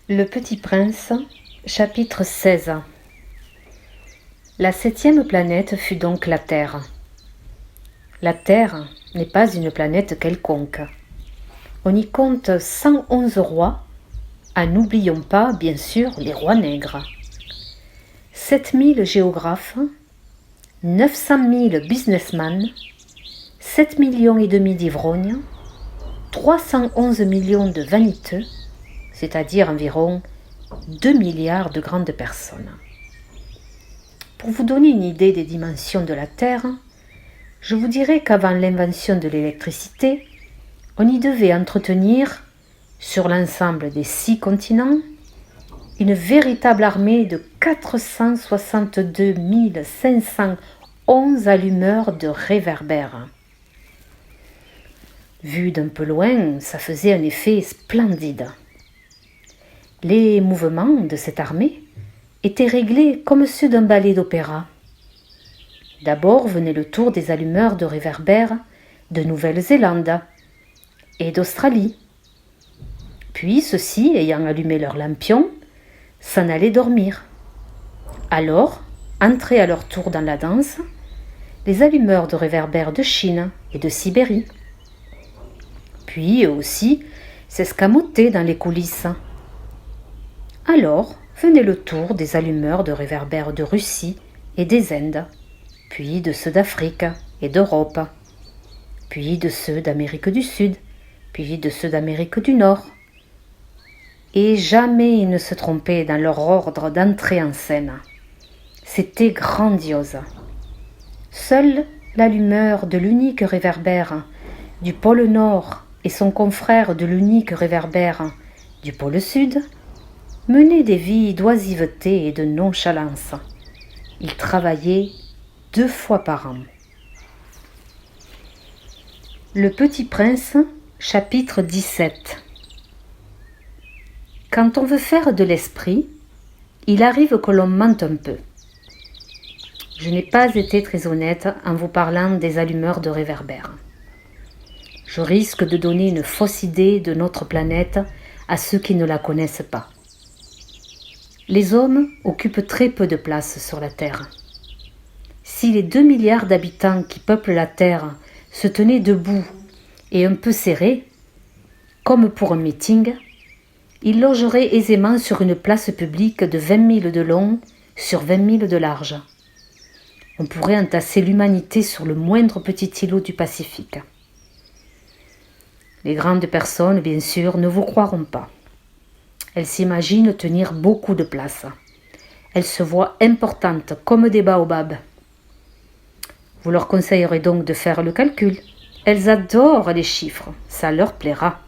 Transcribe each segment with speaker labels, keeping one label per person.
Speaker 1: Le Petit Prince, chapitre 16. La 7e planète fut donc la Terre. La Terre n'est pas une planète quelconque. On y compte 111 rois, ah, n'oublions pas, bien sûr, les rois nègres. 7000 géographes, 900 000 businessmen, 7 millions et demi d'ivrognes, 311 millions de vaniteux, c'est-à-dire environ 2 milliards de grandes personnes. Pour vous donner une idée des dimensions de la Terre, je vous dirais qu'avant l'invention de l'électricité, on y devait entretenir, sur l'ensemble des 6 continents, une véritable armée de 462 511 allumeurs de réverbères. Vu d'un peu loin, ça faisait un effet splendide. Les mouvements de cette armée étaient réglés comme ceux d'un ballet d'opéra. D'abord venait le tour des allumeurs de réverbères de Nouvelle-Zélande et d'Australie. Puis ceux-ci, ayant allumé leurs lampions, s'en allaient dormir. Alors, entraient à leur tour dans la danse les allumeurs de réverbères de Chine et de Sibérie. Puis eux aussi s'escamotaient dans les coulisses. Alors venait le tour des allumeurs de réverbères de Russie et des Indes, puis de ceux d'Afrique et d'Europe, puis de ceux d'Amérique du Sud, puis de ceux d'Amérique du Nord. Et jamais ils ne se trompaient dans leur ordre d'entrée en scène. C'était grandiose. Seule l'allumeur de l'unique réverbère du pôle Nord et son confrère de l'unique réverbère du pôle Sud menaient des vies d'oisiveté et de nonchalance. Ils travaillaient 2 fois par an. Le Petit Prince, chapitre 17. Quand on veut faire de l'esprit, il arrive que l'on mente un peu. Je n'ai pas été très honnête en vous parlant des allumeurs de réverbères. Je risque de donner une fausse idée de notre planète à ceux qui ne la connaissent pas. Les hommes occupent très peu de place sur la Terre. Si les 2 milliards d'habitants qui peuplent la Terre se tenaient debout et un peu serrés, comme pour un meeting, ils logeraient aisément sur une place publique de 20 000 de long sur 20 000 de large. On pourrait entasser l'humanité sur le moindre petit îlot du Pacifique. Les grandes personnes, bien sûr, ne vous croiront pas. Elles s'imaginent tenir beaucoup de place. Elles se voient importantes comme des baobabs. Vous leur conseillerez donc de faire le calcul. Elles adorent les chiffres, ça leur plaira.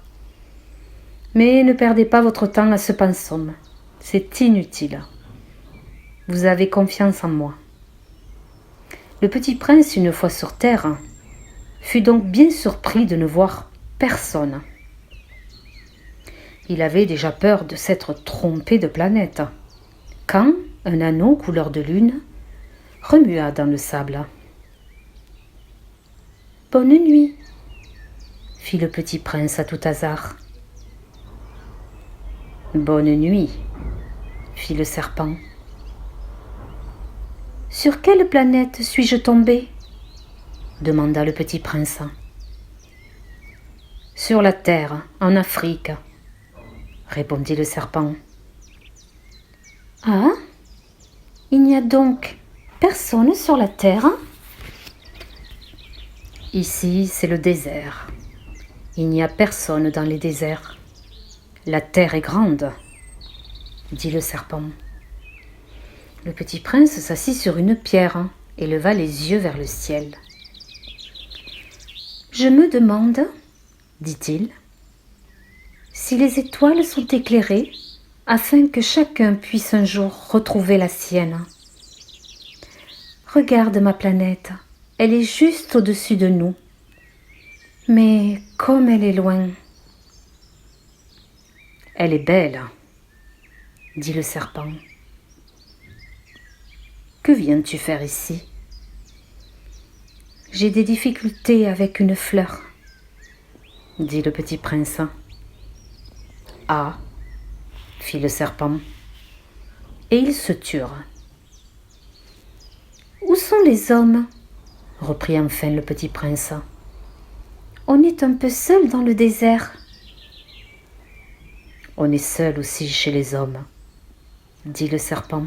Speaker 1: Mais ne perdez pas votre temps à ce pensum. C'est inutile. Vous avez confiance en moi. Le Petit Prince, une fois sur Terre, fut donc bien surpris de ne voir personne. Il avait déjà peur de s'être trompé de planète, quand un anneau couleur de lune remua dans le sable. « Bonne nuit !» fit le Petit Prince à tout hasard. « Bonne nuit !» fit le serpent. « Sur quelle planète suis-je tombé ?» demanda le Petit Prince. « Sur la Terre, en Afrique, » répondit le serpent. « Ah, il n'y a donc personne sur la Terre ?» « Ici, c'est le désert. Il n'y a personne dans les déserts. La Terre est grande, » dit le serpent. Le Petit Prince s'assit sur une pierre et leva les yeux vers le ciel. « Je me demande, » dit-il, « si les étoiles sont éclairées afin que chacun puisse un jour retrouver la sienne. Regarde ma planète, elle est juste au-dessus de nous. Mais comme elle est loin. »« Elle est belle, » dit le serpent. « Que viens-tu faire ici ?»« J'ai des difficultés avec une fleur, » dit le Petit Prince. « Ah, fit le serpent, et ils se turent.
Speaker 2: Où sont les hommes ? Reprit enfin le petit prince. On est un peu seul dans le désert.
Speaker 1: On est seul aussi chez les hommes, dit le serpent.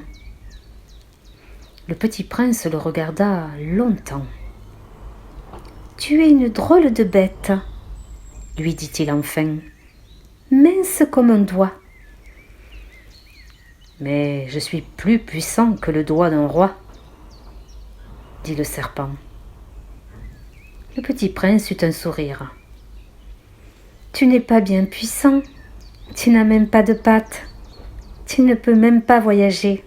Speaker 1: Le petit prince le regarda longtemps.
Speaker 2: Tu es une drôle de bête, lui dit-il enfin, mince comme un doigt.
Speaker 1: Mais je suis plus puissant que le doigt d'un roi, dit le serpent. Le petit prince eut un sourire.
Speaker 2: Tu n'es pas bien puissant, tu n'as même pas de pattes, tu ne peux même pas voyager.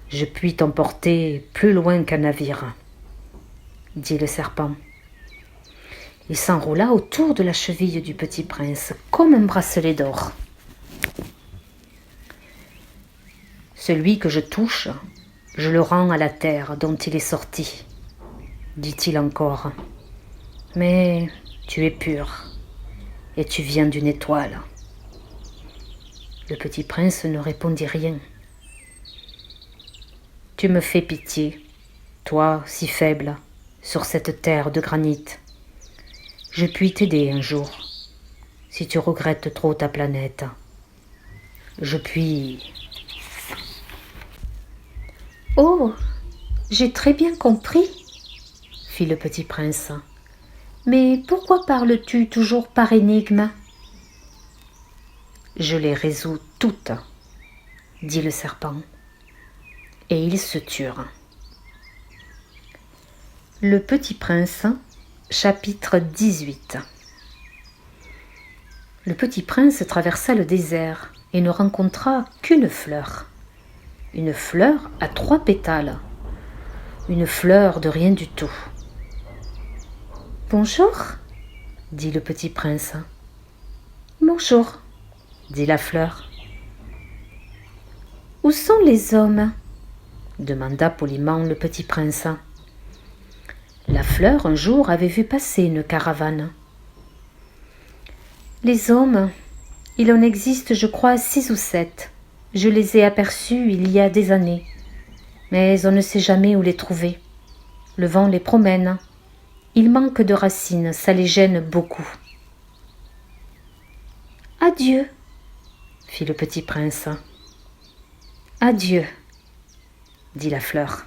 Speaker 1: Je puis t'emporter plus loin qu'un navire, dit le serpent. Il s'enroula autour de la cheville du petit prince comme un bracelet d'or. Celui que je touche, je le rends à la terre dont il est sorti, dit-il encore. Mais tu es pur et tu viens d'une étoile. Le petit prince ne répondit rien. Tu me fais pitié, toi si faible, sur cette terre de granit. Je puis t'aider un jour, si tu regrettes trop ta planète. Je puis...
Speaker 2: Oh, j'ai très bien compris, fit le petit prince. Mais pourquoi parles-tu toujours par énigme ?
Speaker 1: Je les résous toutes, dit le serpent. Et ils se turent. Le petit prince, chapitre 18. Le petit prince traversa le désert et ne rencontra qu'une fleur. Une fleur à 3 pétales. Une fleur de rien du tout.
Speaker 2: Bonjour,
Speaker 1: dit le petit prince.
Speaker 2: Bonjour,
Speaker 1: dit la fleur.
Speaker 2: Où sont les hommes ?
Speaker 1: Demanda poliment le petit prince. La fleur un jour avait vu passer une caravane.
Speaker 2: Les hommes, il en existe je crois 6 ou 7. Je les ai aperçus il y a des années. Mais on ne sait jamais où les trouver. Le vent les promène. Ils manquent de racines, ça les gêne beaucoup. Adieu,
Speaker 1: fit le petit prince.
Speaker 2: Adieu,
Speaker 1: dit la fleur.